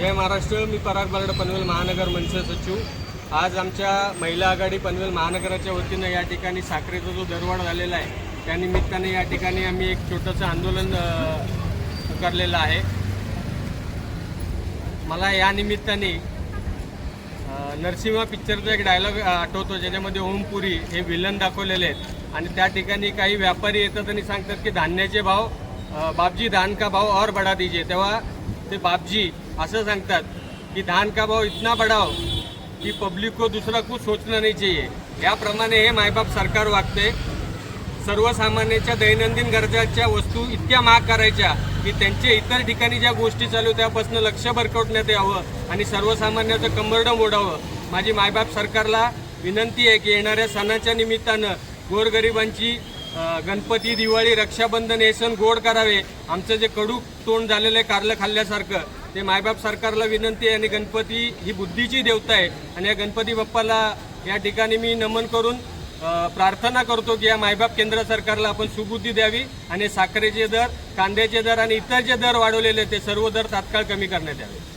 जय महाराष्ट्र। मी पराग bird Panvel महानगर मनसे सचिव। आज आमच्या महिला आघाडी पनवेल महानगराच्या वतीनं या ठिकाणी साखरेचा जो दरवाढ झालेला आहे त्या निमित्ताने या ठिकाणी आम्ही एक छोटंसं आंदोलन पुकारलेलं आहे। मला या निमित्ताने नरसिंहा पिक्चरचा एक डायलॉग आठवतो ज्याच्यामध्ये ओमपुरी हे विलन दाखवलेले आहेत आणि त्या ठिकाणी काही व्यापारी येतात आणि सांगतात की धान्याचे भाव बापजी धान का भाव और बढ़ा दीजिए। तेव्हा ते बापजी असं सांगतात की धान का भाव इतना बढ़ाओ कि पब्लिक को दूसरा कुछ सोचना नहीं चाहिए। याप्रमाणे हे मायबाप सरकार वागते। सर्वसामान्यांच्या दैनंदिन गरजाच्या वस्तू इतक्या महाग करायच्या की त्यांचे इतर ठिकाणी ज्या गोष्टी चालू त्यापासून लक्ष भरकवण्यात यावं आणि सर्वसामान्याचं कंबरडं मोडावं। माझी मायबाप सरकारला विनंती आहे की येणाऱ्या सणाच्या निमित्तानं गोरगरिबांची गणपती, दिवाळी, रक्षाबंधन हे सण गोड करावे। आमचं जे कडू तोंड झालेलं आहे कारलं खाल्ल्यासारखं ते मायबाप सरकारला विनंती आहे। आणि गणपती ही बुद्धीची देवता आहे आणि या गणपती बाप्पाला या ठिकाणी मी नमन करून प्रार्थना करतो की या मायबाप केंद्र सरकारला आपण सुबुद्धी द्यावी आणि साखरेचे दर, कांद्याचे दर आणि इतर जे दर वाढवलेले ते सर्व दर तात्काळ कमी करण्यात यावे।